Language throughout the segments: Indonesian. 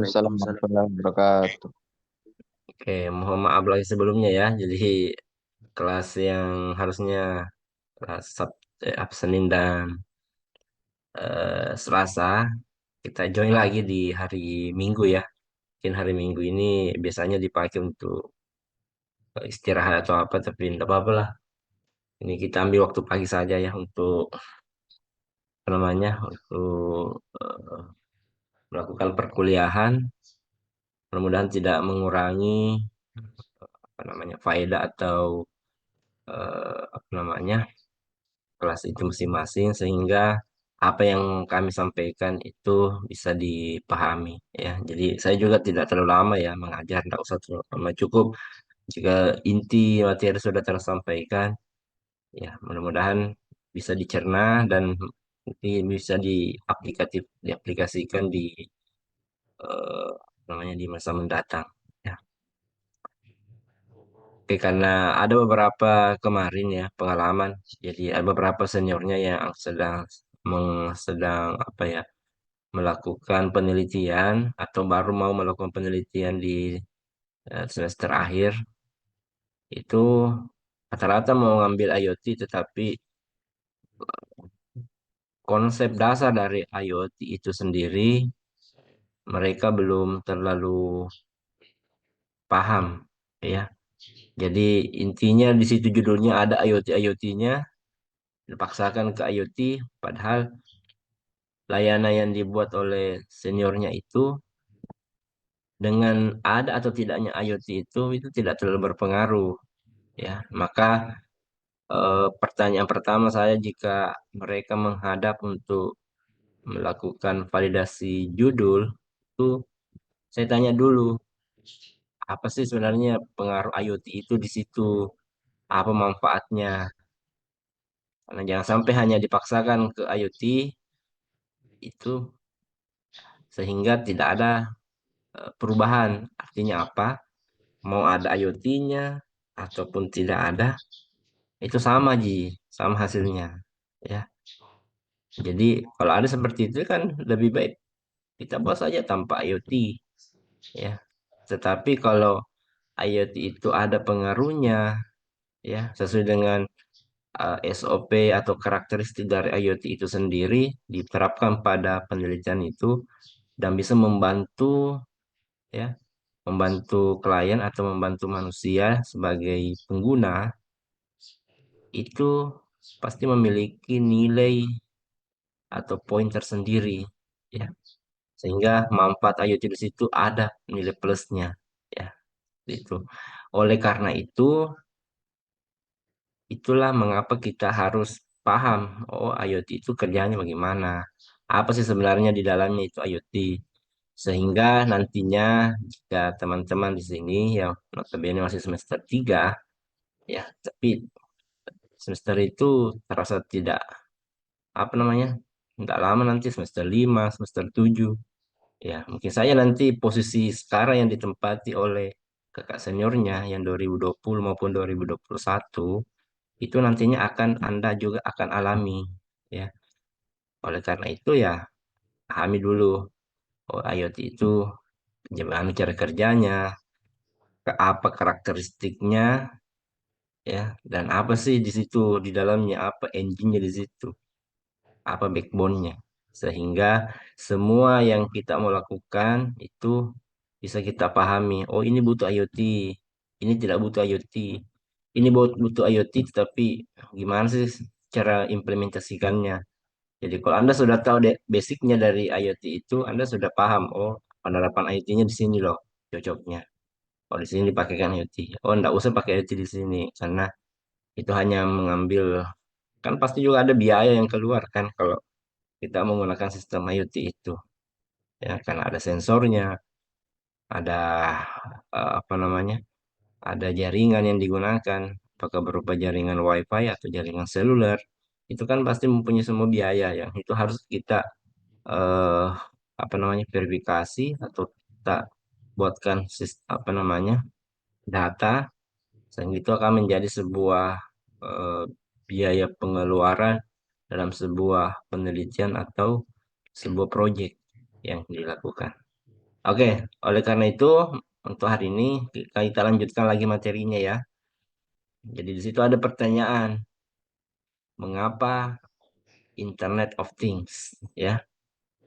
Waalaikumsalam Waalaikumsalam. warahmatullahi wabarakatuh. Oke, mohon maaf lagi sebelumnya ya. Jadi kelas yang harusnya kelas Senin dan Selasa kita join lagi di hari Minggu ya. Mungkin hari Minggu ini biasanya dipakai untuk istirahat atau apa, tapi tidak apa-apa lah. Ini kita ambil waktu pagi saja ya untuk apa namanya, untuk melakukan perkuliahan. Mudah-mudahan tidak mengurangi apa namanya faedah atau apa namanya kelas itu masing-masing sehingga apa yang kami sampaikan itu bisa dipahami ya. Jadi saya juga tidak terlalu lama ya mengajar, tidak usah terlalu lama, cukup jika inti materi sudah tersampaikan ya mudah-mudahan bisa dicerna dan nanti bisa diaplikasikan di apa namanya di masa mendatang. Ya. Oke, karena ada beberapa kemarin ya pengalaman, jadi ada beberapa seniornya yang sedang apa ya melakukan penelitian atau baru mau melakukan penelitian di semester akhir itu rata-rata mau ngambil IoT, tetapi konsep dasar dari IoT itu sendiri mereka belum terlalu paham ya. Jadi intinya di situ judulnya ada IoT-IoT-nya, dipaksakan ke IoT, padahal layanan yang dibuat oleh seniornya itu dengan ada atau tidaknya IoT itu tidak terlalu berpengaruh ya. Maka pertanyaan pertama saya jika mereka menghadap untuk melakukan validasi judul itu saya tanya dulu apa sih sebenarnya pengaruh IoT itu di situ, apa manfaatnya. Karena jangan sampai hanya dipaksakan ke IoT itu sehingga tidak ada perubahan. Artinya apa? Mau ada IoT-nya ataupun tidak ada, itu sama Ji, sama hasilnya. Ya. Jadi kalau ada seperti itu kan lebih baik kita buat saja tanpa IoT, ya. Tetapi kalau IoT itu ada pengaruhnya, ya, sesuai dengan SOP atau karakteristik dari IoT itu sendiri diterapkan pada penelitian itu dan bisa membantu, ya, membantu klien atau membantu manusia sebagai pengguna itu pasti memiliki nilai atau poin tersendiri, ya, sehingga manfaat IoT di situ ada nilai plusnya, ya, itu. Oleh karena itulah mengapa kita harus paham, oh IoT itu kerjanya bagaimana, apa sih sebenarnya di dalamnya itu IoT, sehingga nantinya jika teman-teman di sini yang notabene masih semester 3 ya, tapi semester itu terasa tidak apa namanya, tidak lama nanti semester 5 semester 7. Ya, mungkin saya nanti posisi sekarang yang ditempati oleh kakak seniornya yang 2020 maupun 2021 itu nantinya akan Anda juga akan alami ya. Oleh karena itu ya pahami dulu oh IoT itu gimana cara kerjanya, apa karakteristiknya ya, dan apa sih di situ di dalamnya, apa engine-nya di situ, apa backbone-nya. Sehingga semua yang kita mau lakukan itu bisa kita pahami. Oh, ini butuh IoT. Ini tidak butuh IoT. Ini butuh IoT, tapi gimana sih cara implementasikannya? Jadi kalau Anda sudah tahu basicnya dari IoT itu, Anda sudah paham. Oh, penerapan IoT-nya di sini loh, cocoknya. Oh, di sini dipakaikan IoT. Oh, enggak usah pakai IoT di sini, karena itu hanya mengambil, kan pasti juga ada biaya yang keluar kan kalau kita menggunakan sistem IoT itu. Ya, karena ada sensornya, ada apa namanya, ada jaringan yang digunakan, apakah berupa jaringan WiFi atau jaringan seluler, itu kan pasti mempunyai semua biaya ya. Itu harus kita eh, apa namanya verifikasi atau kita buatkan apa namanya data, sehingga itu akan menjadi sebuah eh, biaya pengeluaran dalam sebuah penelitian atau sebuah proyek yang dilakukan. Oke, oleh karena itu untuk hari ini kita lanjutkan lagi materinya ya. Jadi di situ ada pertanyaan, mengapa Internet of Things ya.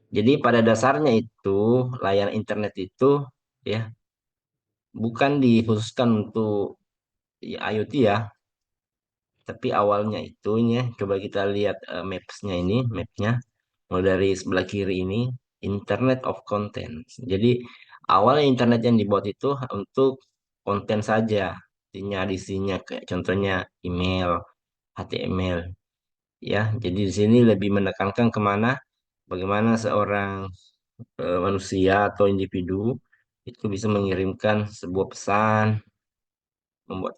Jadi pada dasarnya itu layanan internet itu ya bukan dikhususkan untuk ya, IoT ya, tapi awalnya itu ini ya, coba kita lihat mapsnya ini, mapnya mulai dari sebelah kiri ini Internet of Content. Jadi awalnya internet yang dibuat itu untuk konten saja, artinya isinya kayak contohnya email, HTML ya. Jadi di sini lebih menekankan kemana, bagaimana seorang manusia atau individu itu bisa mengirimkan sebuah pesan,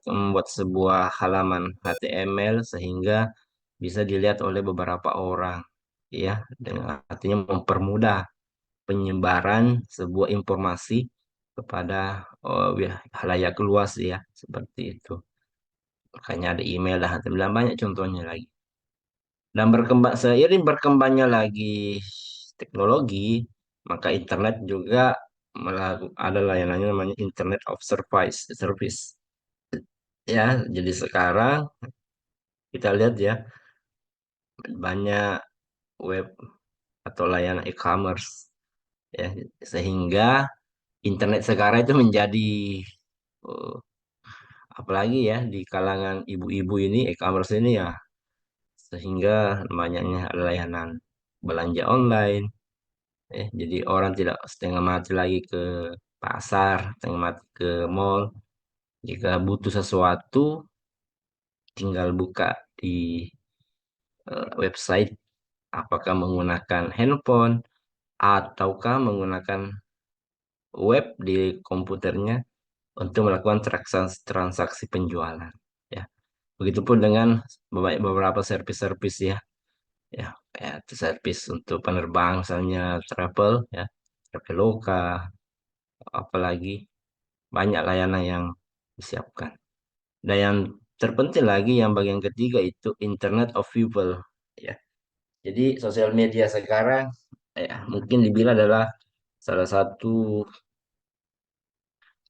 membuat sebuah halaman HTML sehingga bisa dilihat oleh beberapa orang ya, dengan artinya mempermudah penyebaran sebuah informasi kepada halayak luas ya, seperti itu. Makanya ada email dan HTML, banyak contohnya lagi. Dan seiring berkembangnya lagi teknologi, maka internet juga ada layanannya namanya Internet of Service. Ya, jadi sekarang kita lihat ya, banyak web atau layanan e-commerce ya, sehingga internet sekarang itu menjadi eh, apalagi ya di kalangan ibu-ibu ini e-commerce ini ya, sehingga banyaknya layanan belanja online ya, jadi orang tidak setengah mati lagi ke pasar, setengah mati ke mall. Jika butuh sesuatu tinggal buka di website, apakah menggunakan handphone ataukah menggunakan web di komputernya untuk melakukan transaksi, transaksi penjualan ya. Begitupun dengan beberapa servis-servis ya, ya kayak servis untuk penerbang misalnya travel ya, Traveloka, apalagi banyak layanan yang disiapkan. Dan yang terpenting lagi yang bagian ketiga itu Internet of People ya. Jadi sosial media sekarang ya mungkin dibilang adalah salah satu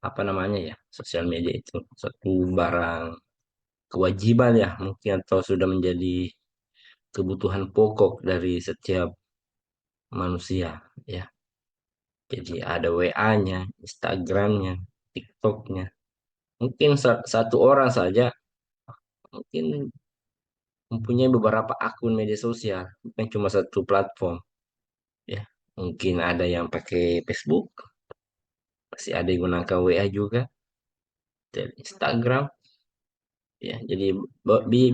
apa namanya ya, sosial media itu satu barang kewajiban ya mungkin atau sudah menjadi kebutuhan pokok dari setiap manusia ya. Jadi ada WA-nya, Instagram-nya, TikTok-nya. Mungkin satu orang saja mungkin mempunyai beberapa akun media sosial, bukan cuma satu platform ya. Mungkin ada yang pakai Facebook, masih ada yang gunakan WA juga, dan Instagram ya. Jadi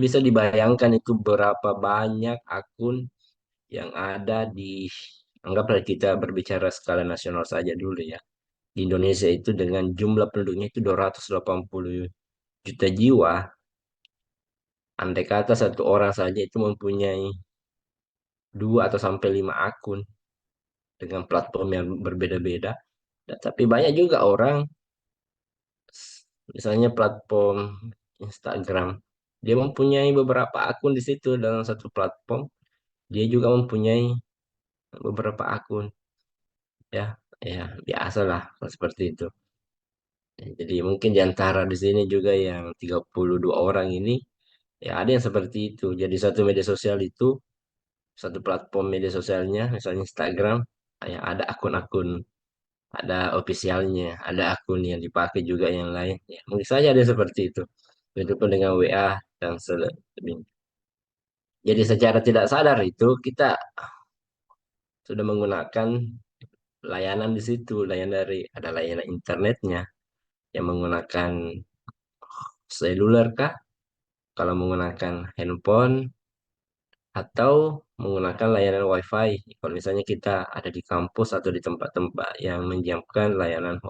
bisa dibayangkan itu berapa banyak akun yang ada di, anggaplah kita berbicara skala nasional saja dulu ya. Di Indonesia itu dengan jumlah penduduknya itu 280 juta jiwa, andai kata satu orang saja itu mempunyai 2 atau sampai 5 akun dengan platform yang berbeda-beda. Tapi banyak juga orang, misalnya platform Instagram, dia mempunyai beberapa akun di situ dalam satu platform, dia juga mempunyai beberapa akun ya, ya biasalah seperti itu. Jadi mungkin di antara di sini juga yang 32 orang ini, ya ada yang seperti itu. Jadi satu media sosial itu, satu platform media sosialnya, misalnya Instagram, ya ada akun-akun, ada ofisialnya, ada akun yang dipakai juga yang lain. Ya, mungkin saja ada yang seperti itu. Begitupun dengan WA dan selebihnya. Jadi secara tidak sadar itu kita sudah menggunakan layanan di situ, layanan dari ada layanan internetnya yang menggunakan seluler kah? Kalau menggunakan handphone atau menggunakan layanan WiFi. Kalau misalnya kita ada di kampus atau di tempat-tempat yang menyiapkan layanan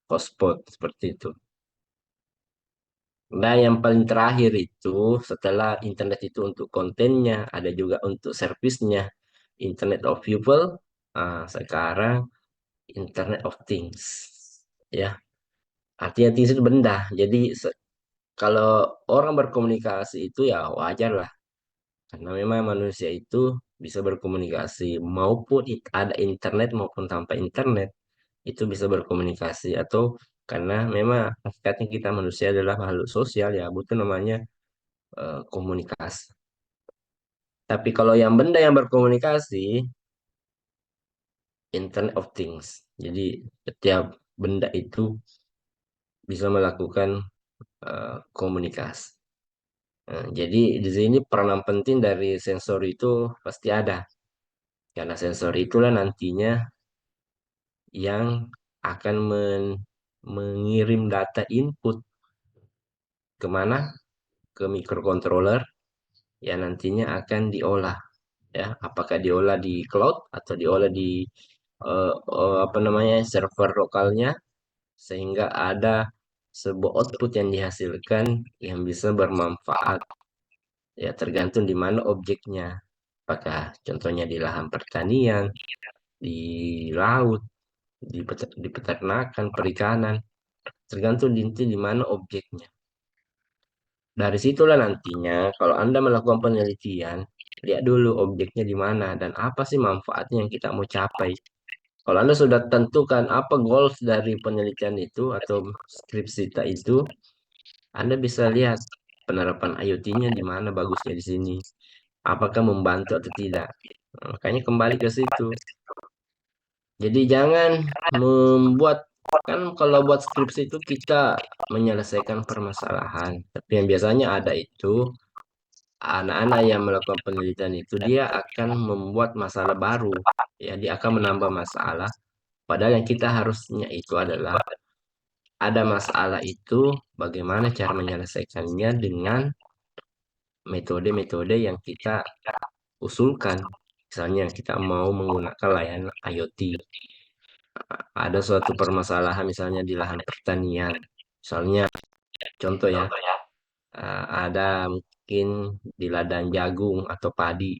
hotspot seperti itu. Nah, yang paling terakhir itu setelah internet itu untuk kontennya, ada juga untuk servisnya. Internet of People, sekarang Internet of Things. Ya, artinya things itu benda. Jadi kalau orang berkomunikasi itu ya wajar lah. Karena memang manusia itu bisa berkomunikasi maupun ada internet maupun tanpa internet. itu bisa berkomunikasi, atau karena memang hakikatnya kita manusia adalah makhluk sosial ya, butuh namanya komunikasi. Tapi kalau yang benda yang berkomunikasi, Internet of Things. Jadi setiap benda itu bisa melakukan komunikasi. Jadi di sini peranan penting dari sensor itu pasti ada. Karena sensor itulah nantinya yang akan mengirim data input kemana? Ke microcontroller yang nantinya akan diolah, ya. Apakah diolah di cloud atau diolah di apa namanya, server lokalnya, sehingga ada sebuah output yang dihasilkan yang bisa bermanfaat, ya tergantung di mana objeknya. Apakah contohnya di lahan pertanian, di laut, di peternakan, perikanan, tergantung di mana objeknya. Dari situlah nantinya kalau Anda melakukan penelitian, lihat dulu objeknya di mana dan apa sih manfaatnya yang kita mau capai. Kalau Anda sudah tentukan apa goals dari penelitian itu atau skripsi kita itu, Anda bisa lihat penerapan IoT-nya di mana bagusnya di sini. Apakah membantu atau tidak. Nah, makanya kembali ke situ. Jadi jangan membuat, kan kalau buat skripsi itu kita menyelesaikan permasalahan. Tapi yang biasanya ada itu, anak-anak yang melakukan penelitian itu dia akan membuat masalah baru. Ya, dia akan menambah masalah. Padahal yang kita harusnya itu adalah ada masalah itu, bagaimana cara menyelesaikannya dengan metode-metode yang kita usulkan. Misalnya kita mau menggunakan layanan IoT. Ada suatu permasalahan misalnya di lahan pertanian. Misalnya contoh ya, ada mungkin di ladang jagung atau padi.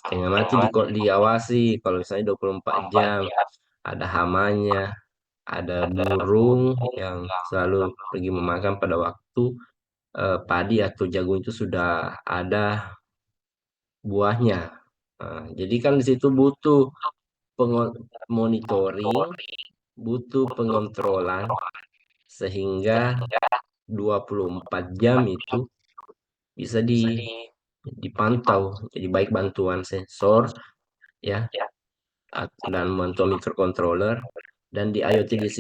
Setengah mati diawasi kalau misalnya 24 jam. Ada hamanya, ada burung yang selalu pergi memakan pada waktu padi atau jagung itu sudah ada buahnya. Jadi kan di situ butuh monitoring, butuh pengontrolan sehingga 24 jam itu bisa dipantau. Jadi baik bantuan sensor ya dan bantuan microcontroller, dan di IoT di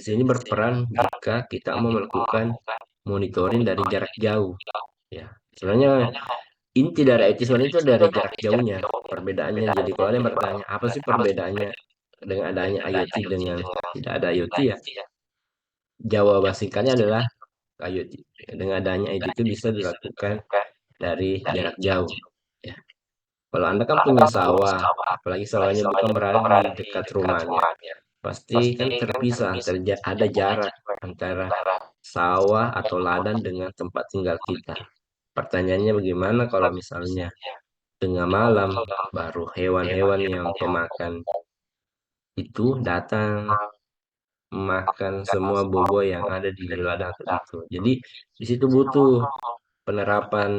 sini berperan jika kita mau melakukan monitoring dari jarak jauh ya. Sebenarnya inti dari IoT sebenarnya itu dari jarak jauhnya perbedaannya. Jadi kalau ada yang bertanya apa sih perbedaannya dengan adanya IoT dengan tidak ada IoT, ya jawaban singkatnya adalah IoT dengan adanya IoT itu bisa dilakukan dari jarak jauh ya. Kalau Anda kan punya sawah, apalagi sawahnya bukan berada di dekat rumahnya, pasti kan terpisah, ada jarak antara sawah atau ladang dengan tempat tinggal kita. Pertanyaannya bagaimana kalau misalnya tengah malam baru hewan-hewan yang pemakan itu datang makan semua bobo yang ada di ladang itu. Jadi di situ butuh penerapan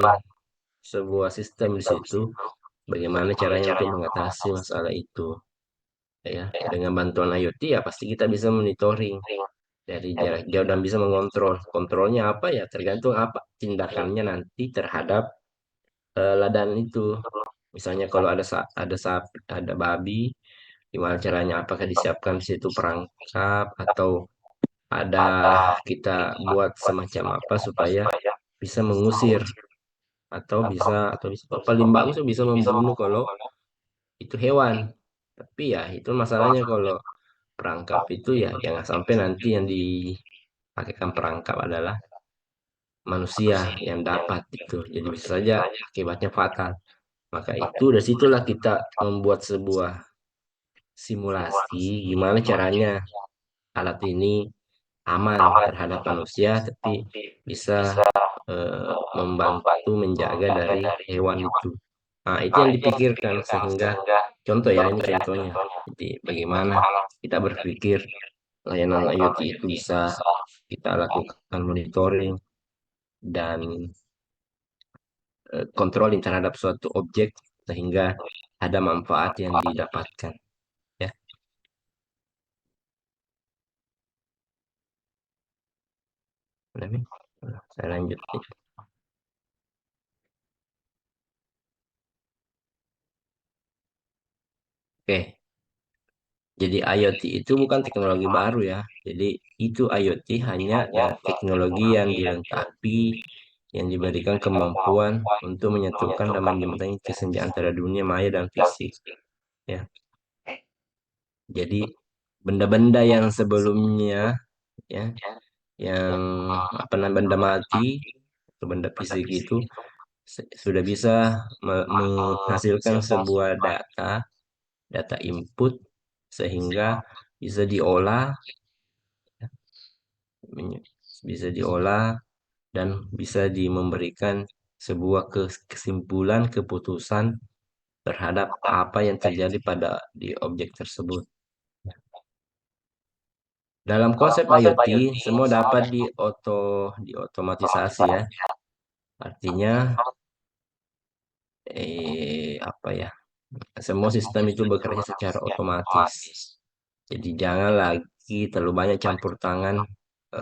sebuah sistem di situ. Bagaimana caranya untuk mengatasi masalah itu? Ya, dengan bantuan IoT ya pasti kita bisa monitoring dari jarak jauh dan bisa mengontrol. Kontrolnya apa ya? Tergantung apa tindakannya nanti terhadap ladang itu. Misalnya kalau ada sapi, ada babi, gimana caranya? Apakah disiapkan di situ perangkap atau ada kita buat semacam apa supaya bisa mengusir atau bisa paling bagus bisa membunuh kalau itu hewan. Tapi ya itu masalahnya kalau perangkap itu ya jangan sampai nanti yang dipakaikan perangkap adalah manusia yang dapat itu. Jadi bisa saja akibatnya fatal. Maka itu dari situlah kita membuat sebuah simulasi gimana caranya alat ini aman terhadap manusia tapi bisa membantu menjaga dari hewan itu. Nah, itu yang dipikirkan sehingga contoh ya, ini contohnya. Jadi bagaimana kita berpikir layanan IoT itu bisa kita lakukan monitoring dan controlling terhadap suatu objek sehingga ada manfaat yang didapatkan. Ya, Lebih. Saya lanjut nih. Oke, jadi IoT itu bukan teknologi baru ya. Jadi itu IoT hanya teknologi yang dilengkapi, yang diberikan kemampuan untuk menyatukan dan menjembatani kesenjangan antara dunia maya dan fisik. Ya, jadi benda-benda yang sebelumnya ya, yang apa namanya benda mati atau benda fisik itu sudah bisa menghasilkan sebuah data input sehingga bisa diolah, menye- bisa diolah dan bisa memberikan sebuah kesimpulan keputusan terhadap apa yang terjadi pada di objek tersebut. Dalam konsep IoT, semua dapat diotomatisasi ya. Artinya apa ya? Semua sistem itu bekerja secara otomatis. Jadi jangan lagi terlalu banyak campur tangan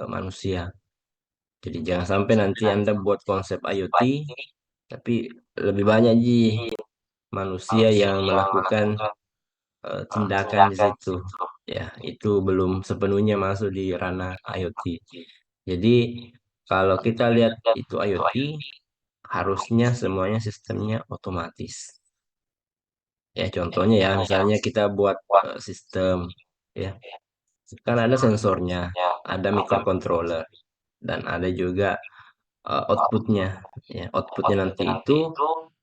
manusia. Jadi jangan sampai nanti Anda buat konsep IoT, tapi lebih banyak manusia yang melakukan tindakan di situ. Ya, itu belum sepenuhnya masuk di ranah IoT. Jadi kalau kita lihat itu IoT, harusnya semuanya sistemnya otomatis. Ya, contohnya ya, misalnya kita buat sistem, ya, kan ada sensornya, ada microcontroller, dan ada juga outputnya. Ya, outputnya nanti itu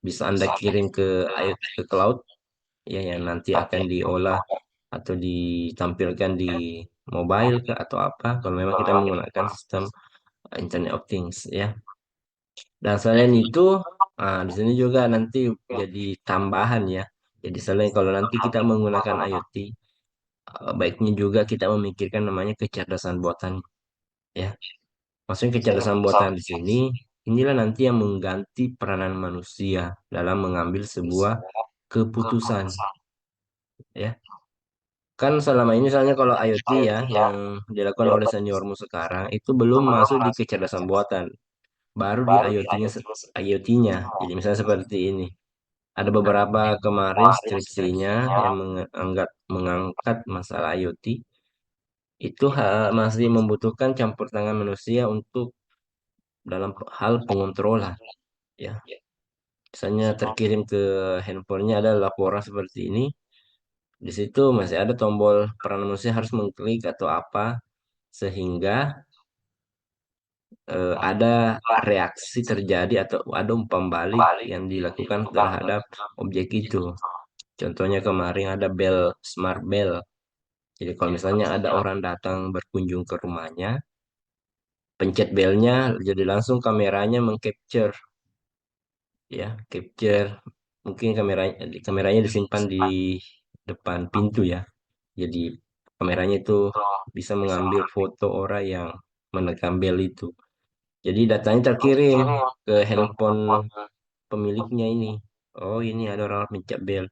bisa Anda kirim ke IoT ke cloud, ya, yang nanti akan diolah atau ditampilkan di mobile ke atau apa, kalau memang kita menggunakan sistem Internet of Things, ya. Dan selain itu, di sini juga nanti jadi tambahan ya. Jadi selain kalau nanti kita menggunakan IoT, baiknya juga kita memikirkan namanya kecerdasan buatan ya. Maksudnya kecerdasan buatan di sini, inilah nanti yang mengganti peranan manusia dalam mengambil sebuah keputusan ya. Kan selama ini misalnya kalau IoT ya yang dilakukan oleh seniormu sekarang itu belum masuk di kecerdasan buatan, baru di IoT-nya. Jadi misalnya seperti ini. Ada beberapa kemarin skripsinya yang mengangkat masalah IoT itu masih membutuhkan campur tangan manusia untuk dalam hal pengontrolan ya. Misalnya terkirim ke handphonenya ada laporan seperti ini, di situ masih ada tombol peran manusia harus mengklik atau apa sehingga ada reaksi terjadi atau ada umpan balik yang dilakukan terhadap objek itu. Contohnya kemarin ada bel smart bell. Jadi kalau misalnya ada orang datang berkunjung ke rumahnya, pencet belnya, jadi langsung kameranya mengcapture, ya, capture. Mungkin kameranya disimpan di depan pintu ya. Jadi kameranya itu bisa mengambil foto orang yang menekan bel itu. Jadi datanya terkirim ke handphone pemiliknya ini. Oh, ini ada orang pencet bel.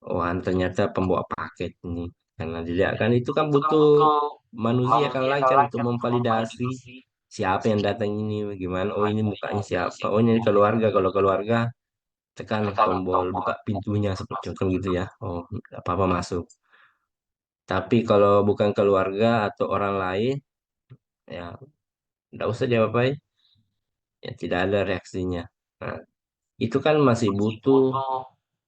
Oh, ternyata pembawa paket ini. Karena dilihat kan itu kan butuh manusia kan lagi kan untuk memvalidasi siapa yang datang ini, bagaimana. Oh, ini mukanya siapa. Oh, ini keluarga. Kalau keluarga, tekan tombol buka pintunya seperti contoh gitu ya. Oh, nggak apa-apa masuk. Tapi kalau bukan keluarga atau orang lain, ya nggak usah diapa-apain. Ya tidak ada reaksinya. Nah, itu kan masih butuh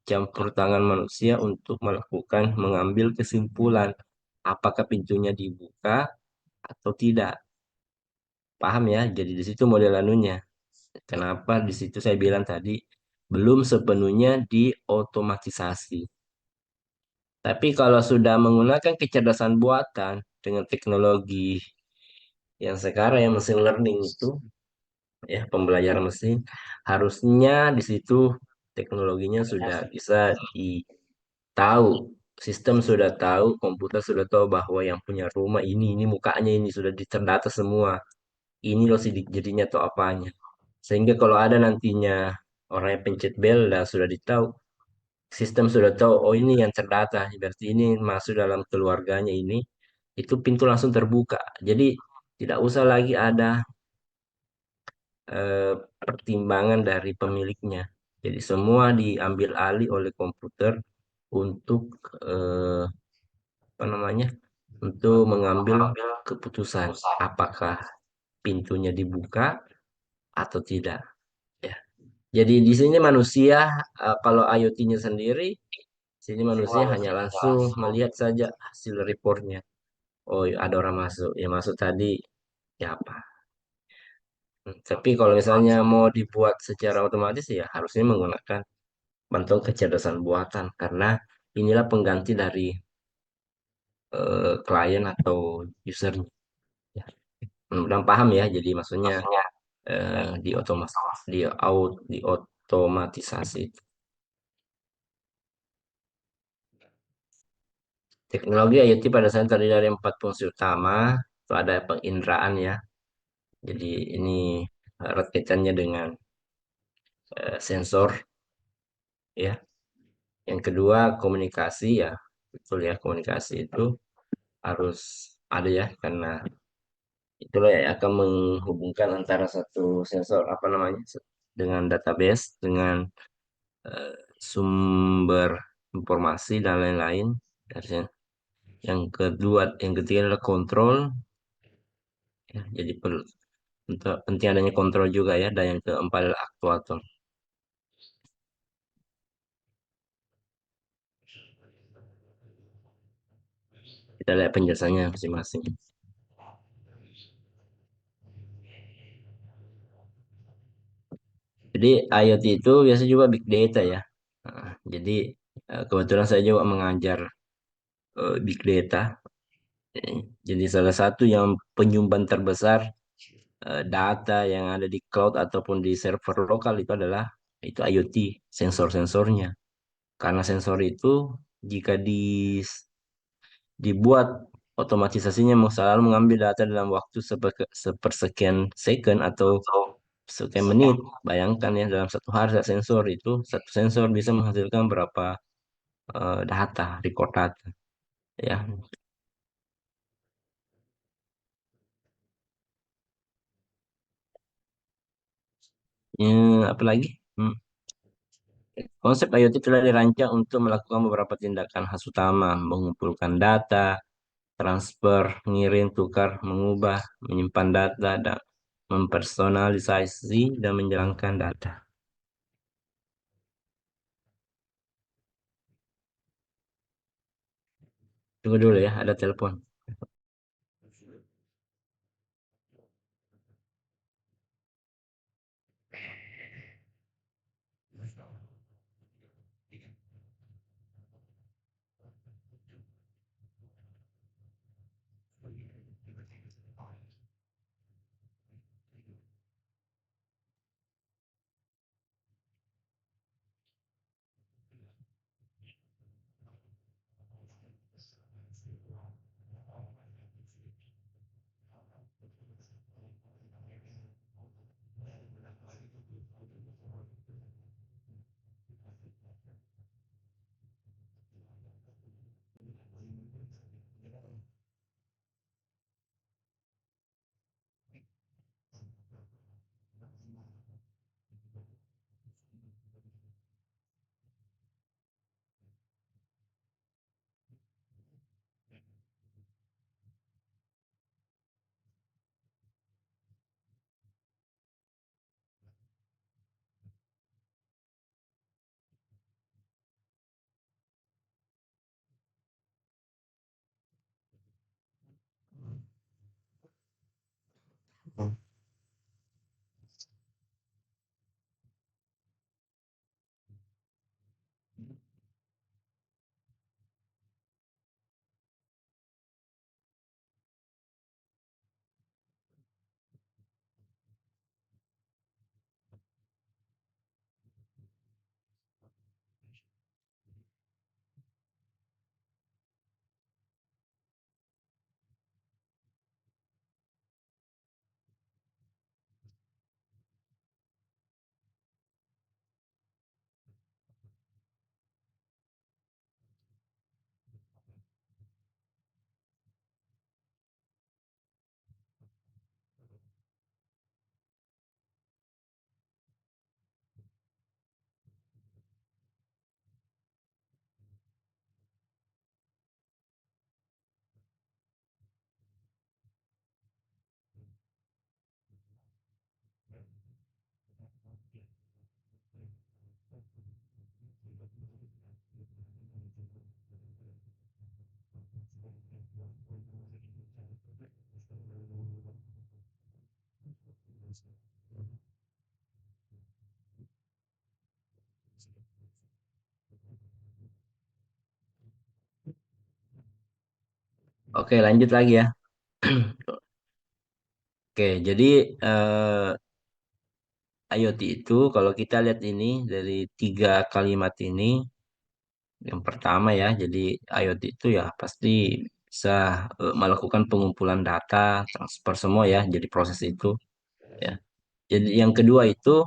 campur tangan manusia untuk melakukan mengambil kesimpulan apakah pintunya dibuka atau tidak. Paham ya? Jadi di situ model anunya. Kenapa di situ saya bilang tadi belum sepenuhnya diotomatisasi. Tapi kalau sudah menggunakan kecerdasan buatan dengan teknologi yang sekarang yang mesin learning itu ya pembelajaran mesin harusnya di situ teknologinya sudah bisa tahu, sistem sudah tahu, komputer sudah tahu bahwa yang punya rumah ini mukanya ini sudah terdata semua. Ini loh sidik jadinya atau apanya. Sehingga kalau ada nantinya orang yang pencet bel dan sudah ditahu, sistem sudah tahu, oh ini yang terdata, berarti ini masuk dalam keluarganya ini, itu pintu langsung terbuka. Jadi tidak usah lagi ada eh, pertimbangan dari pemiliknya. Jadi semua diambil alih oleh komputer untuk eh, apa namanya? Untuk mengambil keputusan apakah pintunya dibuka atau tidak. Ya. Jadi di sini manusia kalau IoT-nya sendiri, sini manusia hanya langsung melihat saja hasil reportnya. Oh, ada orang masuk. Ya masuk tadi siapa? Tapi kalau misalnya mau dibuat secara otomatis ya harusnya menggunakan bantuan kecerdasan buatan karena inilah pengganti dari klien atau usernya. Ya. Mudah-mudahan paham ya. Jadi maksudnya diotomatisasi. Teknologi IoT pada saat terdiri dari empat fungsi utama. Itu ada penginderaan ya. Jadi ini erat kaitannya dengan sensor ya. Yang kedua komunikasi ya. Betul ya, komunikasi itu harus ada ya karena itulah yang akan menghubungkan antara satu sensor apa namanya dengan database dengan eh, sumber informasi dan lain-lain. Yang ketiga adalah kontrol. Ya, jadi penting adanya kontrol juga ya. Dan yang keempat adalah aktuator. Kita lihat penjelasannya masing-masing. Jadi IoT itu biasa juga big data ya. Nah, jadi kebetulan saya juga mengajar big data. Jadi salah satu yang penyumbang terbesar data yang ada di cloud ataupun di server lokal itu adalah itu IoT, sensor-sensornya. Karena sensor itu jika dibuat otomatisasinya selalu mengambil data dalam waktu sepersekian second atau sekian menit. Bayangkan ya dalam satu hari satu sensor bisa menghasilkan berapa data, record data. Ya, apalagi? Hmm. Konsep IoT telah dirancang untuk melakukan beberapa tindakan khas utama, mengumpulkan data, transfer, mengirim, tukar, mengubah, menyimpan data, dan mempersonalisasi dan menjalankan data. Tunggu dulu ya, ada telepon. Oke, lanjut lagi ya. Oke, jadi eh, IoT itu kalau kita lihat ini dari tiga kalimat ini, yang pertama ya, jadi IoT itu ya pasti bisa melakukan pengumpulan data, transfer semua ya, jadi proses itu ya. Jadi yang kedua itu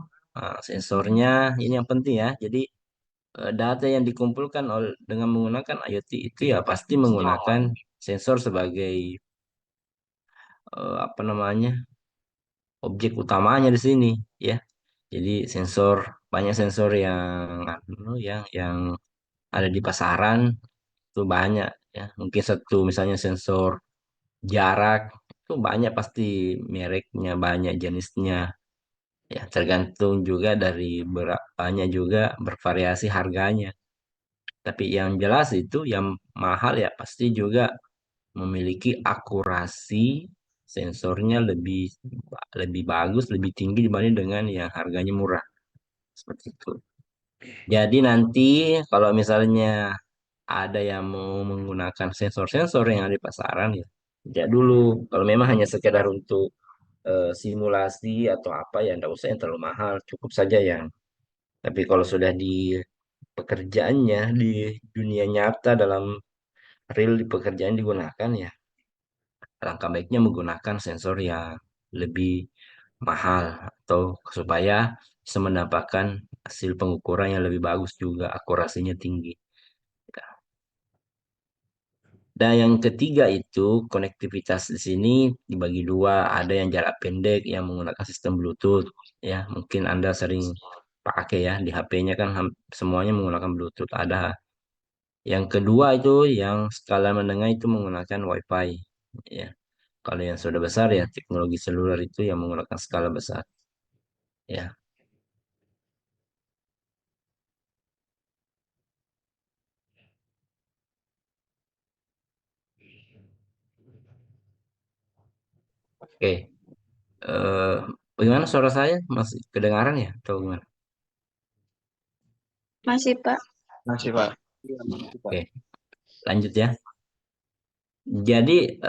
sensornya ini yang penting ya. Jadi data yang dikumpulkan dengan menggunakan IoT itu ya pasti menggunakan sensor sebagai apa namanya objek utamanya di sini ya. Jadi sensor banyak sensor yang ada di pasaran itu banyak ya. Mungkin satu misalnya sensor jarak itu banyak pasti mereknya banyak jenisnya ya tergantung juga dari banyak juga bervariasi harganya. Tapi yang jelas itu yang mahal ya pasti juga memiliki akurasi sensornya lebih lebih bagus, lebih tinggi dibanding dengan yang harganya murah. Seperti itu. Jadi nanti kalau misalnya ada yang mau menggunakan sensor-sensor yang ada di pasaran ya, tidak dulu. Kalau memang hanya sekedar untuk simulasi atau apa ya, tidak usah yang terlalu mahal, cukup saja yang. Tapi kalau sudah di pekerjaannya di dunia nyata dalam real di pekerjaan digunakan ya, alangkah baiknya menggunakan sensor yang lebih mahal atau supaya bisa mendapatkan hasil pengukuran yang lebih bagus juga, akurasinya tinggi. Dan yang ketiga itu konektivitas di sini dibagi dua, ada yang jarak pendek yang menggunakan sistem Bluetooth, ya mungkin Anda sering pakai ya di HP-nya kan semuanya menggunakan Bluetooth. Ada yang kedua itu yang skala menengah itu menggunakan Wi-Fi, ya. Kalau yang sudah besar ya teknologi seluler itu yang menggunakan skala besar, ya. Oke, eh, bagaimana suara saya masih kedengaran ya atau gimana? Masih, Pak. Masih, Pak. Iya, masih, Pak. Oke, lanjut ya. Jadi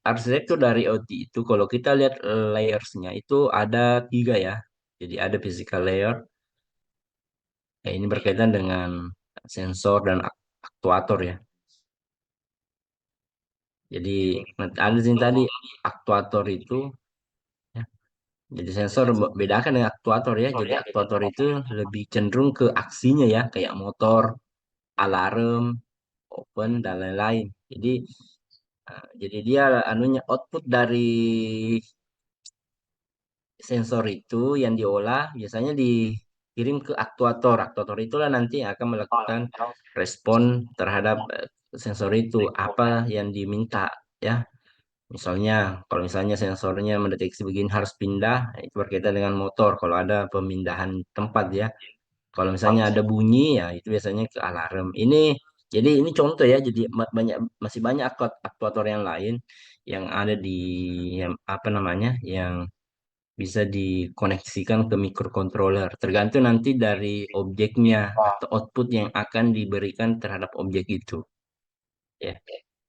arsitektur dari OT itu kalau kita lihat layersnya itu ada tiga ya. Jadi ada physical layer, ya ini berkaitan dengan sensor dan aktuator ya. Jadi ada di sini tadi aktuator itu, ya. Jadi sensor bedakan dengan aktuator ya. Jadi aktuator itu lebih cenderung ke aksinya ya, kayak motor, alarm, open dan lain-lain. Jadi dia anunya output dari sensor itu yang diolah biasanya dikirim ke aktuator. Aktuator itulah nanti yang akan melakukan respon terhadap sensor itu apa yang diminta ya. Misalnya kalau misalnya sensornya mendeteksi begini harus pindah, itu berkaitan dengan motor kalau ada pemindahan tempat ya. Kalau misalnya ada bunyi ya itu biasanya ke alarm. Ini contoh ya. Jadi masih banyak aktuator yang lain yang ada di yang, apa namanya yang bisa dikoneksikan ke microcontroller. Tergantung nanti dari objeknya atau output yang akan diberikan terhadap objek itu. Ya,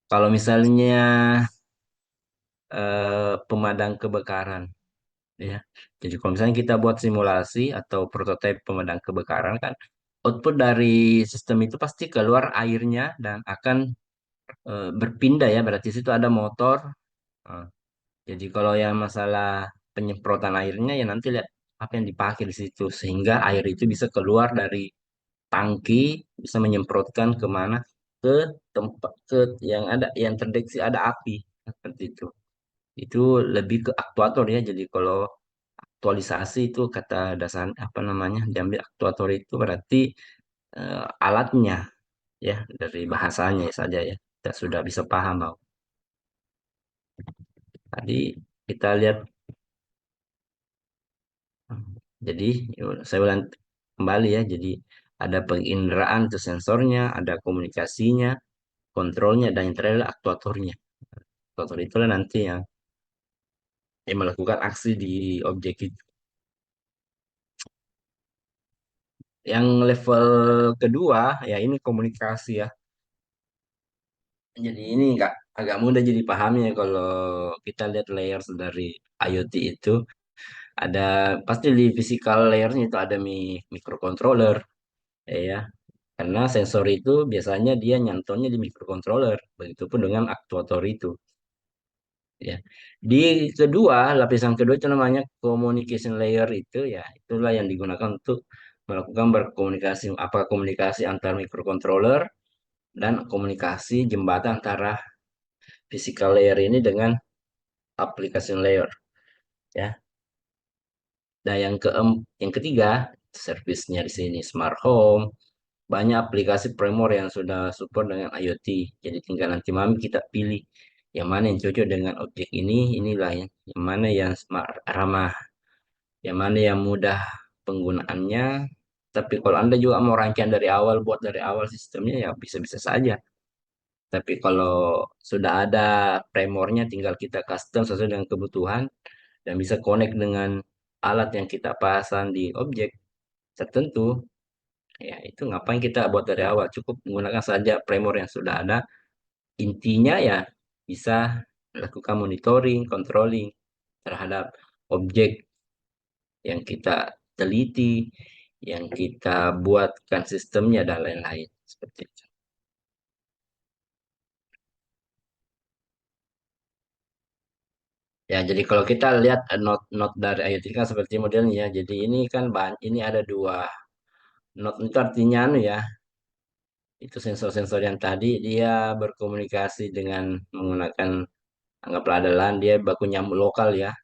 kalau misalnya pemadam kebakaran, ya. Jadi kalau misalnya kita buat simulasi atau prototipe pemadam kebakaran kan, output dari sistem itu pasti keluar airnya dan akan berpindah ya. Berarti situ ada motor. Nah, jadi kalau yang masalah penyemprotan airnya ya nanti lihat apa yang dipakai di situ sehingga air itu bisa keluar dari tangki bisa menyemprotkan kemana ke tempat yang ada yang terdeteksi ada api seperti itu. Itu lebih ke aktuator ya. Jadi kalau aktualisasi itu kata dasar apa namanya diambil aktuator itu berarti alatnya ya dari bahasanya saja ya. Kita sudah bisa paham bahwa tadi kita lihat. Jadi saya ulang kembali ya. Jadi ada penginderaan itu sensornya, ada komunikasinya, kontrolnya, dan yang terakhir adalah aktuatornya. Aktuator itulah nanti yang melakukan aksi di objek itu. Yang level kedua ya ini komunikasi ya. Jadi ini agak mudah jadi pahamnya kalau kita lihat layers dari IoT itu ada pasti di physical layernya itu ada microcontroller ya karena sensor itu biasanya dia nyantolnya di microcontroller begitupun dengan aktuator itu ya di kedua lapisan kedua itu namanya communication layer itu ya itulah yang digunakan untuk melakukan berkomunikasi apa komunikasi antar microcontroller dan komunikasi jembatan antara physical layer ini dengan application layer ya. Nah, yang ketiga, servisnya di sini smart home. Banyak aplikasi Premor yang sudah support dengan IoT. Jadi tinggal nanti mami kita pilih yang mana yang cocok dengan objek ini, inilah yang mana yang smart, ramah, yang mana yang mudah penggunaannya. Tapi kalau Anda juga mau rangkaian dari awal, buat dari awal sistemnya ya bisa-bisa saja. Tapi kalau sudah ada Premornya, tinggal kita custom sesuai dengan kebutuhan dan bisa connect dengan alat yang kita pasang di objek tertentu, ya itu ngapain kita buat dari awal? Cukup menggunakan saja framework yang sudah ada. Intinya ya bisa lakukan monitoring, controlling terhadap objek yang kita teliti, yang kita buatkan sistemnya dan lain-lain seperti itu. Ya, jadi kalau kita lihat not dari IoT kan seperti modelnya ya. Jadi ini kan bahan ini ada dua not itu artinya anu ya, itu sensor-sensor yang tadi dia berkomunikasi dengan menggunakan anggaplah adalah dia baku nyambuk lokal ya.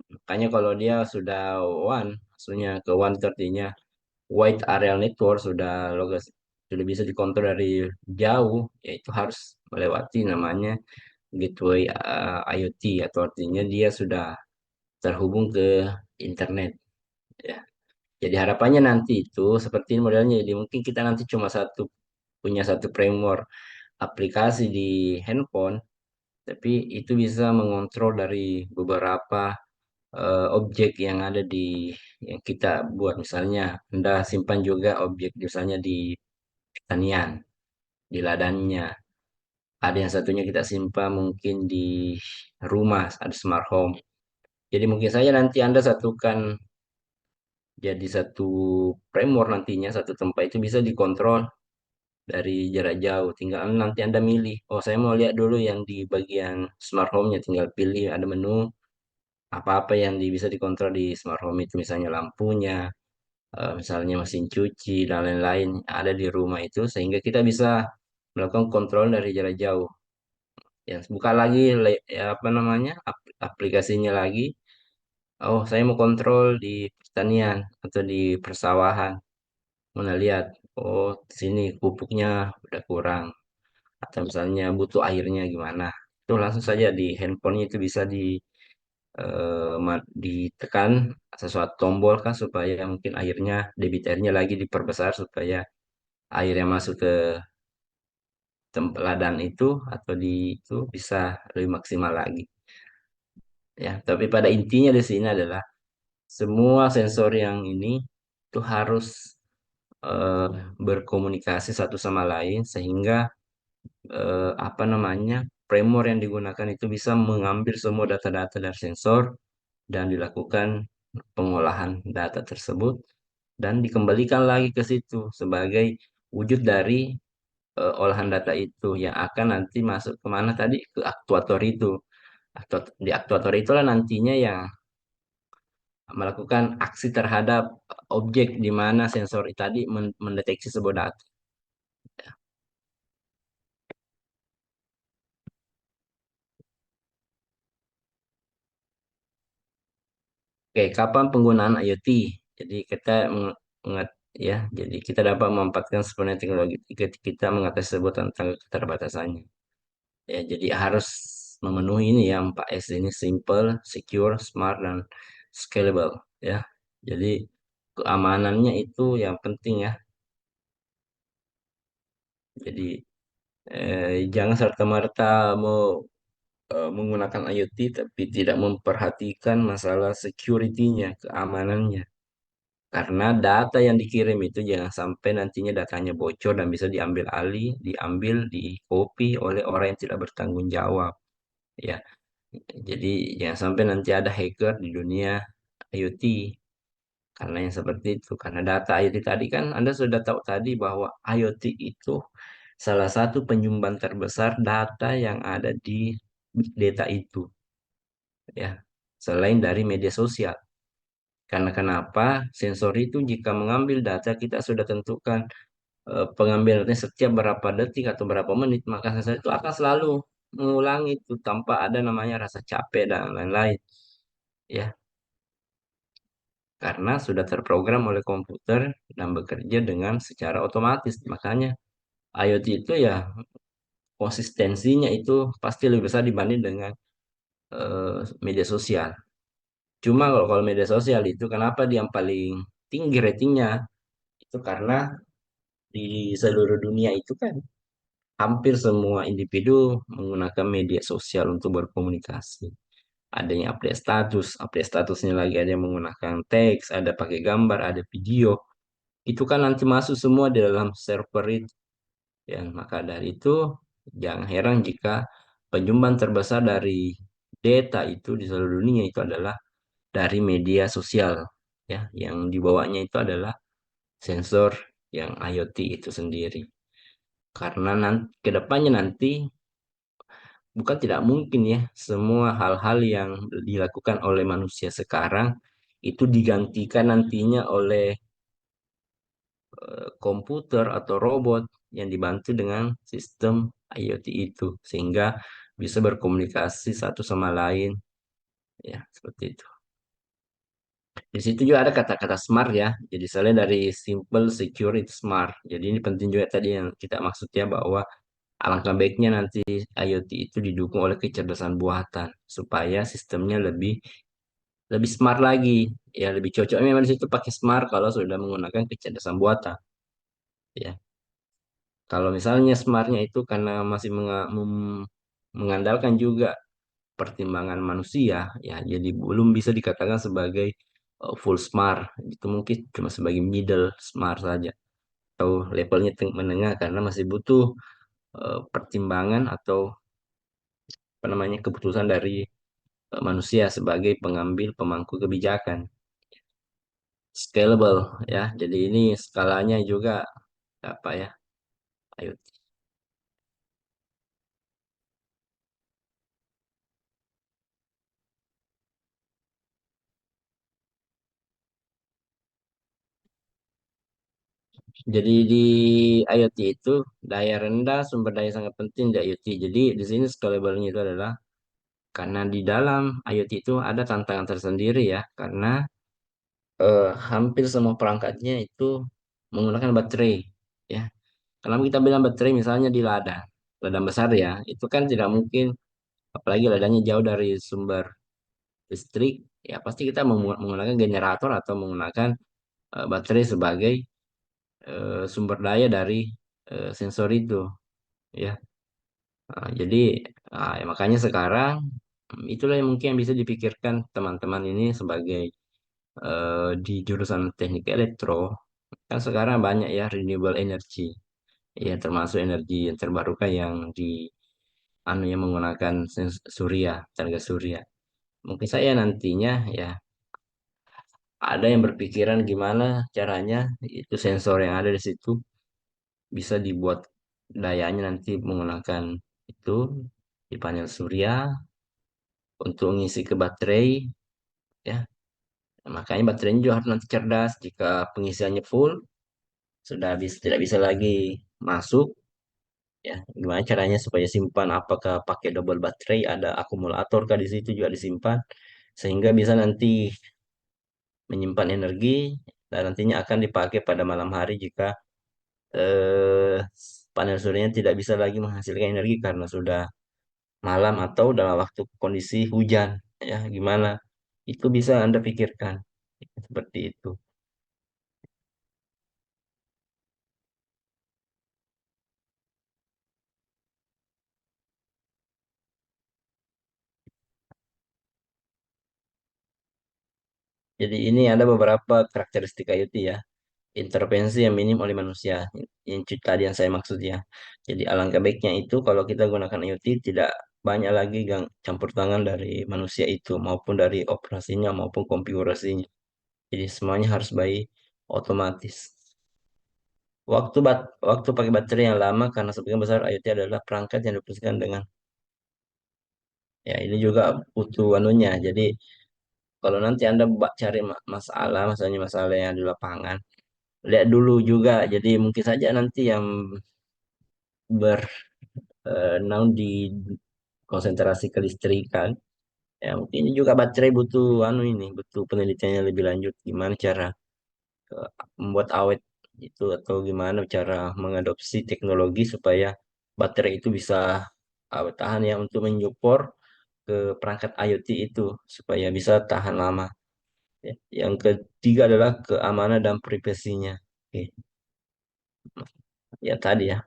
Makanya kalau dia sudah one, maksudnya ke one itu artinya wide area network sudah logis sudah bisa dikontrol dari jauh, yaitu harus melewati namanya gateway IoT atau artinya dia sudah terhubung ke internet ya. Jadi harapannya nanti itu seperti ini modelnya. Jadi mungkin kita nanti cuma punya satu framework aplikasi di handphone, tapi itu bisa mengontrol dari beberapa objek yang ada di yang kita buat. Misalnya, Anda simpan juga objek misalnya di pertanian, di ladangnya. Ada yang satunya kita simpan mungkin di rumah, ada smart home. Jadi mungkin saja nanti Anda satukan jadi satu framework nantinya, satu tempat itu bisa dikontrol dari jarak jauh. Tinggal nanti Anda milih, oh saya mau lihat dulu yang di bagian smart home-nya, tinggal pilih ada menu apa-apa yang bisa dikontrol di smart home itu, misalnya lampunya, misalnya mesin cuci dan lain-lain ada di rumah itu sehingga kita bisa melakukan kontrol dari jarak jauh. Ya, buka lagi ya, apa namanya aplikasinya lagi. Oh, saya mau kontrol di pertanian atau di persawahan. Mana lihat, oh di sini pupuknya udah kurang atau misalnya butuh airnya gimana. Itu langsung saja di handphonenya itu bisa ditekan sesuatu tombol kan supaya mungkin airnya debit airnya lagi diperbesar supaya air yang masuk ke tempat ladang itu atau di itu bisa lebih maksimal lagi ya. Tapi pada intinya di sini adalah semua sensor yang ini itu harus eh, berkomunikasi satu sama lain sehingga apa namanya framework yang digunakan itu bisa mengambil semua data-data dari sensor dan dilakukan pengolahan data tersebut dan dikembalikan lagi ke situ sebagai wujud dari olahan data itu yang akan nanti masuk kemana tadi ke aktuator itu. Di aktuator itulah nantinya yang melakukan aksi terhadap objek di mana sensor tadi mendeteksi sebuah data. Oke, kapan penggunaan IoT? Jadi kita mengat ya, jadi kita dapat memanfaatkan sepenuhnya teknologi ketika kita mengatasi sebuah tentang keterbatasannya. Ya, jadi harus memenuhi ini ya 4S ini simple, secure, smart dan scalable ya. Jadi keamanannya itu yang penting ya. Jadi jangan serta-merta mau menggunakan IoT tapi tidak memperhatikan masalah security-nya, keamanannya. Karena data yang dikirim itu jangan sampai nantinya datanya bocor dan bisa diambil alih, diambil, di copy oleh orang yang tidak bertanggung jawab. Ya, jadi jangan sampai nanti ada hacker di dunia IoT. Karena yang seperti itu, karena data IoT tadi kan Anda sudah tahu tadi bahwa IoT itu salah satu penyumbang terbesar data yang ada di big data itu, ya, selain dari media sosial. Karena kenapa? Sensor itu jika mengambil data kita sudah tentukan pengambilannya setiap berapa detik atau berapa menit, maka sensor itu akan selalu mengulangi itu tanpa ada namanya rasa capek dan lain-lain. Ya, karena sudah terprogram oleh komputer dan bekerja dengan secara otomatis. Makanya IoT itu ya konsistensinya itu pasti lebih besar dibanding dengan media sosial. Cuma kalau media sosial itu kenapa dia yang paling tinggi ratingnya? Itu karena di seluruh dunia itu kan hampir semua individu menggunakan media sosial untuk berkomunikasi. Ada yang update statusnya lagi ada yang menggunakan teks, ada pakai gambar, ada video. Itu kan nanti masuk semua di dalam server itu. Ya, maka dari itu jangan heran jika penyumbang terbesar dari data itu di seluruh dunia itu adalah dari media sosial. Ya, yang dibawanya itu adalah sensor yang IoT itu sendiri. Karena nanti kedepannya nanti bukan tidak mungkin ya semua hal-hal yang dilakukan oleh manusia sekarang itu digantikan nantinya oleh komputer atau robot yang dibantu dengan sistem IoT itu sehingga bisa berkomunikasi satu sama lain, ya seperti itu. Di situ juga ada kata-kata smart ya. Jadi selain dari simple, secure, itu smart. Jadi ini penting juga tadi yang kita maksudnya bahwa alangkah baiknya nanti IoT itu didukung oleh kecerdasan buatan supaya sistemnya lebih lebih smart lagi. Ya lebih cocok memang di situ pakai smart kalau sudah menggunakan kecerdasan buatan. Ya. Kalau misalnya smartnya itu karena masih mengandalkan juga pertimbangan manusia, ya jadi belum bisa dikatakan sebagai full smart. Itu mungkin cuma sebagai middle smart saja atau levelnya menengah karena masih butuh pertimbangan atau apa namanya keputusan dari manusia sebagai pengambil pemangku kebijakan. Scalable ya. Jadi ini skalanya juga apa ya? Ayo. Jadi di IoT itu daya rendah sumber daya sangat penting di IoT. Jadi di sini scalable-nya itu adalah karena di dalam IoT itu ada tantangan tersendiri ya karena hampir semua perangkatnya itu menggunakan baterai ya. Kalau kita bilang baterai misalnya di ladang, ladang besar ya, itu kan tidak mungkin apalagi ladangnya jauh dari sumber listrik ya pasti kita menggunakan generator atau menggunakan baterai sebagai sumber daya dari sensor itu ya. Jadi ya makanya sekarang itulah yang mungkin yang bisa dipikirkan teman-teman ini sebagai di jurusan teknik elektro kan sekarang banyak ya renewable energy ya termasuk energi yang terbarukan yang di anu yang menggunakan surya tenaga surya. Mungkin saya nantinya ya ada yang berpikiran gimana caranya itu sensor yang ada di situ bisa dibuat dayanya nanti menggunakan itu di panel surya untuk mengisi ke baterai ya. Makanya baterainya juga harus nanti cerdas jika pengisiannya full sudah tidak bisa lagi masuk ya. Gimana caranya supaya simpan apakah pakai double baterai ada akumulator kah di situ juga disimpan sehingga bisa nanti menyimpan energi dan nantinya akan dipakai pada malam hari jika eh, panel suryanya tidak bisa lagi menghasilkan energi karena sudah malam atau dalam waktu kondisi hujan ya gimana itu bisa Anda pikirkan seperti itu. Jadi ini ada beberapa karakteristik IoT ya. Intervensi yang minim oleh manusia. Tadi yang saya maksud ya. Jadi alangkah baiknya itu kalau kita gunakan IoT tidak banyak lagi campur tangan dari manusia itu maupun dari operasinya maupun konfigurasinya. Jadi semuanya harus by otomatis. Waktu pakai baterai yang lama karena sebagian besar IoT adalah perangkat yang dipusatkan dengan ya ini juga butuh anunya. Jadi kalau nanti Anda cari masalah, misalnya masalah yang di lapangan, lihat dulu juga. Jadi mungkin saja nanti yang bernaung di konsentrasi kelistrikan, ya mungkin juga baterai butuh ini, butuh penelitian yang lebih lanjut. Gimana cara eh, membuat awet itu atau gimana cara mengadopsi teknologi supaya baterai itu bisa awet tahan ya untuk menyupport ke perangkat IoT itu supaya bisa tahan lama. Ya. Yang ketiga adalah keamanan dan privasinya. Oke. Ya tadi ya,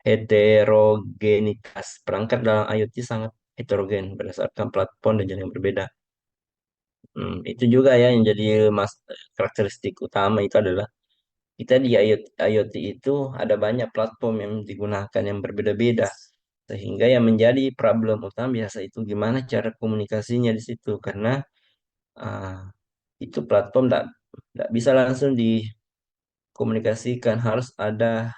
heterogenitas perangkat dalam IoT sangat heterogen berdasarkan platform dan jaringan yang berbeda. Itu juga ya yang jadi karakteristik utama itu adalah kita di IoT itu ada banyak platform yang digunakan yang berbeda-beda. Sehingga yang menjadi problem utama biasa itu gimana cara komunikasinya di situ. Karena ah, itu platform tidak bisa langsung dikomunikasikan. Harus ada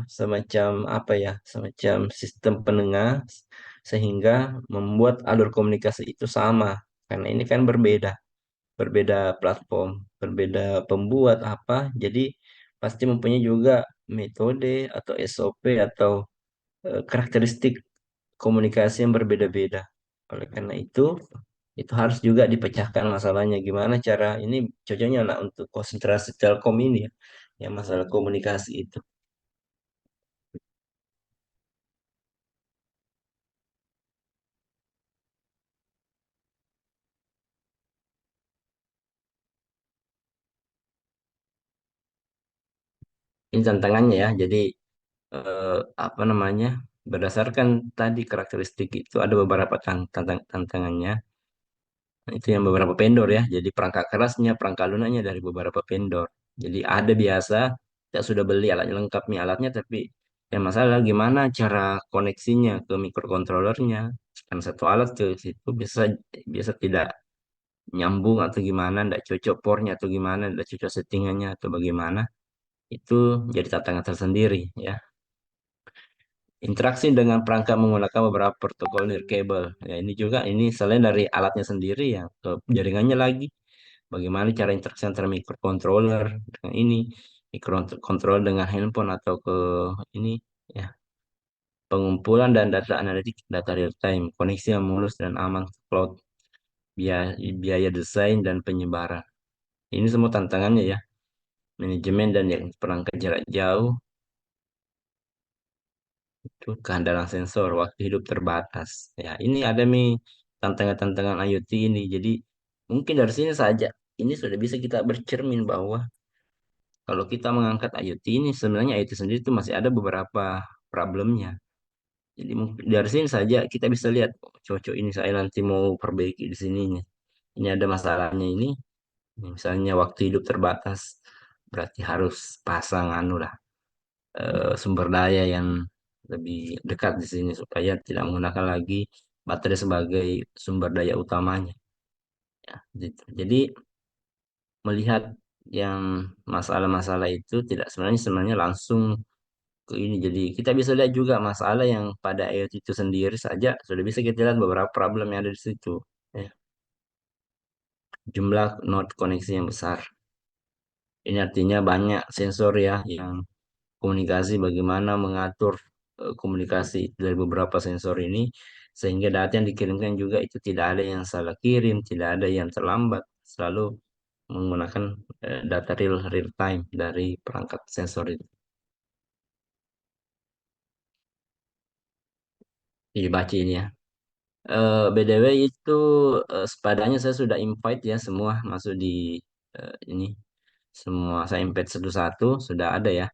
semacam apa ya, semacam sistem penengah sehingga membuat alur komunikasi itu sama. Karena ini kan berbeda platform, berbeda pembuat apa, jadi pasti mempunyai juga metode atau SOP atau karakteristik komunikasi yang berbeda-beda. Oleh karena itu harus juga dipecahkan masalahnya. Gimana cara ini cocoknya lah untuk konsentrasi Telkom ini ya, yang masalah komunikasi itu. Ini tantangannya ya. Jadi eh, apa namanya? Berdasarkan tadi karakteristik itu ada beberapa tantangannya. Nah, itu yang beberapa vendor ya. Jadi perangkat kerasnya, perangkat lunaknya dari beberapa vendor. Jadi ada biasa, kita sudah beli alatnya lengkap nih alatnya, tapi yang masalah gimana cara koneksinya ke microcontrollernya. Kan satu alat ke situ bisa bisa tidak nyambung atau gimana, tidak cocok portnya atau gimana, tidak cocok settingannya atau bagaimana. Itu jadi tantangan tersendiri ya. Interaksi dengan perangkat menggunakan beberapa protokol nirkabel. Ya, ini juga ini selain dari alatnya sendiri ya, ke jaringannya lagi. Bagaimana cara interaksi antara microcontroller dengan ini, microcontroller dengan handphone atau ke ini ya, pengumpulan dan data analitik, data real time, koneksi yang mulus dan aman ke cloud, biaya desain dan penyebaran. Ini semua tantangannya ya, manajemen dan yang perangkat jarak jauh, itu kehandalan sensor, waktu hidup terbatas. Ya, ini ada nih tantangan-tantangan IoT ini. Jadi mungkin dari sini saja ini sudah bisa kita bercermin bahwa kalau kita mengangkat IoT ini sebenarnya IoT sendiri itu masih ada beberapa problemnya. Jadi mungkin dari sini saja kita bisa lihat oh, cocok ini saya nanti mau perbaiki di sininya. Ini ada masalahnya ini. Misalnya waktu hidup terbatas berarti harus pasang anu lah sumber daya yang lebih dekat di sini supaya tidak menggunakan lagi baterai sebagai sumber daya utamanya. Ya, gitu. Jadi melihat yang masalah-masalah itu tidak sebenarnya langsung ke ini. Jadi kita bisa lihat juga masalah yang pada IoT itu sendiri saja sudah bisa kita lihat beberapa problem yang ada di situ. Ya, jumlah node koneksi yang besar. Ini artinya banyak sensor ya yang komunikasi bagaimana mengatur komunikasi dari beberapa sensor ini sehingga data yang dikirimkan juga itu tidak ada yang salah kirim, tidak ada yang terlambat, selalu menggunakan data real time dari perangkat sensor itu. Dibaca ini ya. BTW itu sepadanya saya sudah invite ya semua masuk di ini semua saya invite satu-satu sudah ada ya.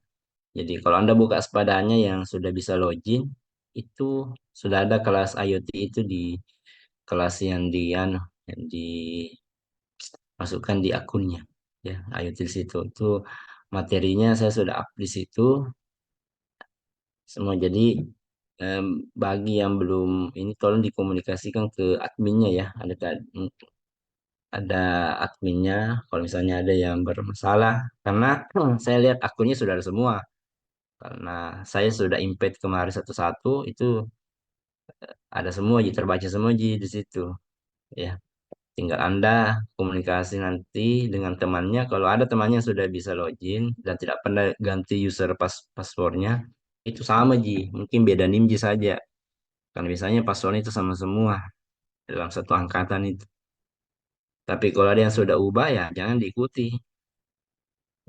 Jadi kalau Anda buka sepadanya yang sudah bisa login itu sudah ada kelas IoT itu di kelas yang di anu. yang dimasukkan di akunnya. Ya, IoT di situ. Itu materinya saya sudah up di situ semua. Jadi em, bagi yang belum ini tolong dikomunikasikan ke adminnya ya. Ada adminnya kalau misalnya ada yang bermasalah karena saya lihat akunnya sudah ada semua. Karena saya sudah invite kemarin satu-satu itu ada semua Ji, terbaca semua Ji di situ. Ya, tinggal Anda komunikasi nanti dengan temannya. Kalau ada temannya yang sudah bisa login dan tidak pernah ganti user passwordnya, itu sama Ji. Mungkin beda NIM Ji saja. Karena biasanya passwordnya itu sama semua dalam satu angkatan itu. Tapi kalau ada yang sudah ubah ya jangan diikuti.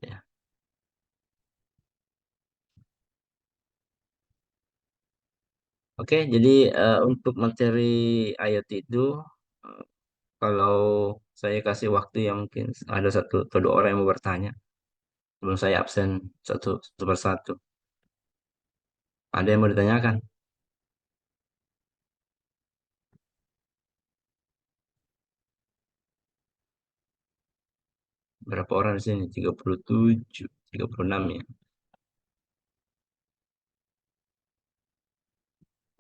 Ya. Oke, jadi untuk materi IoT itu eh, kalau saya kasih waktu yang mungkin ada satu atau dua orang yang mau bertanya sebelum saya absen satu persatu. Ada yang mau ditanyakan? Berapa orang di sini? 37, 36 ya.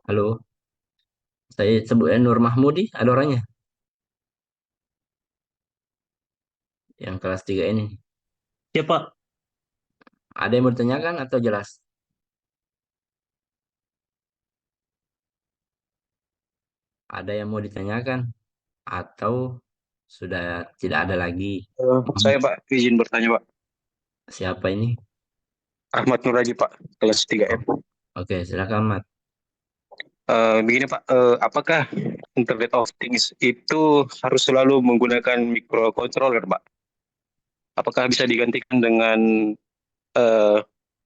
Halo, saya sebut Nur Mahmudi, ada orangnya yang kelas 3 ini. Ya Pak. Ada yang mau ditanyakan atau jelas? Ada yang mau ditanyakan atau sudah tidak ada lagi? Saya Pak, izin bertanya Pak. Siapa ini? Ahmad Nuraji Pak, kelas Oh, 3M. oke, silakan Mat. Begini Pak, apakah Internet of Things itu harus selalu menggunakan microcontroller Pak? Apakah bisa digantikan dengan eh,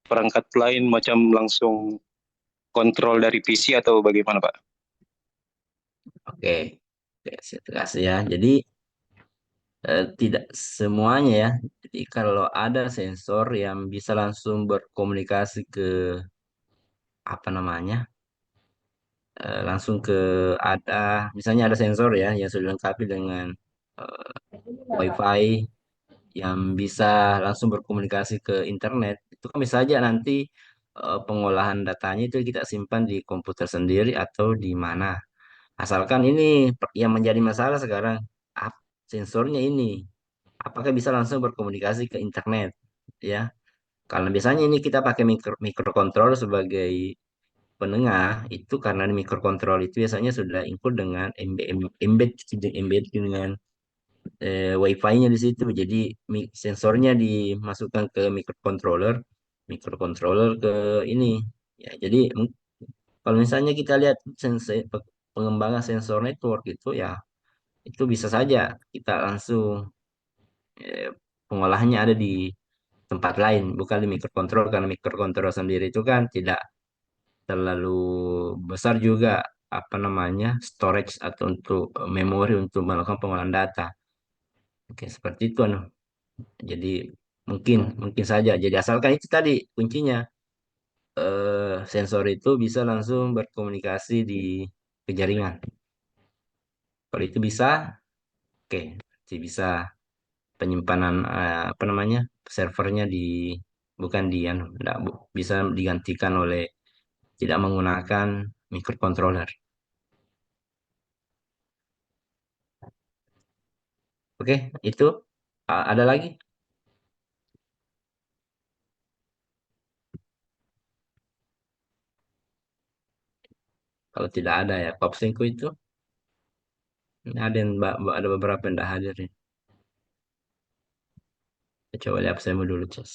perangkat lain macam langsung kontrol dari PC atau bagaimana Pak? Oke, oke, terima kasih ya. Jadi tidak semuanya ya. Jadi kalau ada sensor yang bisa langsung berkomunikasi ke apa namanya, langsung ke ada misalnya ada sensor ya yang sudah dilengkapi dengan eh, WiFi yang bisa langsung berkomunikasi ke internet. Itu kan bisa saja nanti pengolahan datanya itu kita simpan di komputer sendiri atau di mana. Asalkan ini yang menjadi masalah sekarang, sensornya ini apakah bisa langsung berkomunikasi ke internet ya. Karena biasanya ini kita pakai microcontroller sebagai penengah itu karena di microcontroller itu biasanya sudah include dengan embed dengan WiFi-nya di situ. Jadi sensornya dimasukkan ke microcontroller ke ini. Ya, jadi kalau misalnya kita lihat pengembangan sensor network itu ya itu bisa saja kita langsung eh, pengolahannya ada di tempat lain, bukan di microcontroller karena microcontroller sendiri itu kan tidak terlalu besar juga apa namanya storage atau untuk memori untuk melakukan pengolahan data. Oke, seperti itu anu. Jadi mungkin mungkin saja. Jadi asalkan itu tadi kuncinya sensor itu bisa langsung berkomunikasi di ke jaringan. Kalau itu bisa, oke, jadi bisa penyimpanan apa namanya servernya di bukan di anu, enggak, bisa digantikan oleh tidak menggunakan microcontroller. Oke, itu ada lagi? Kalau tidak ada ya, Kopsingku itu ini ada yang ada beberapa yang tidak hadir nih. Saya coba lihat saya dulu, Ces.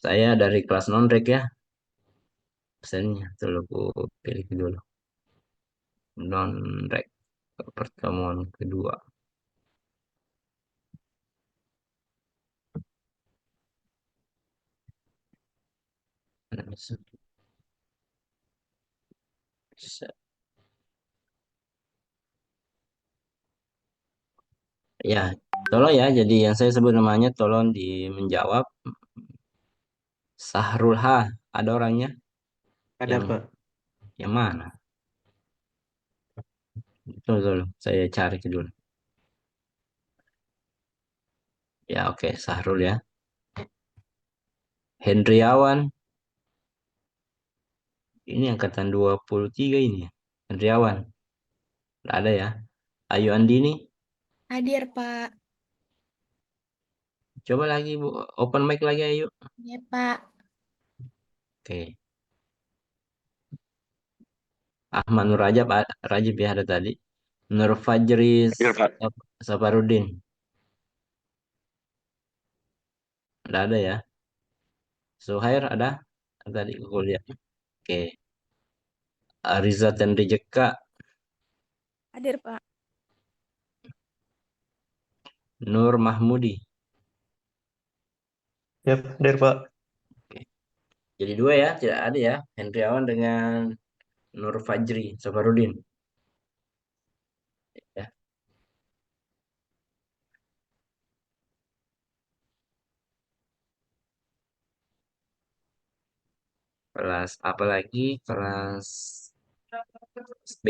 Saya dari kelas non-rek ya, absennya. Dulu aku pilih dulu. Non-rek, pertemuan kedua. Mana bisa? Bisa. Ya, Tolong ya, jadi yang saya sebut namanya tolong di menjawab. Sahrul H. Ada orangnya Ada, yang Pak. yang mana? Betul, betul. Saya cari dulu. Ya, oke, Sahrul ya. Hendriawan, ini angkatan 23 ini ya. Hendriawan, nggak ada ya. Ayu Andini, Hadir, Pak. coba lagi Bu, open mic lagi ayo. Ya, Pak. Oke. Ahmad Nur Rajab, Rajib ya ada tadi. Nur Fajri Hadir, Pak. Saparudin, nggak ada ya. Zuhair ada? Tadi aku lihat. Oke. Ariza Tendrijeka, Hadir, Pak. Nur Mahmudi. Ya, hadir, Pak. Oke. Jadi dua ya, tidak ada ya. Hendriawan dengan Nur Fajri Safarudin. Ya. Kelas apa lagi? Kelas B.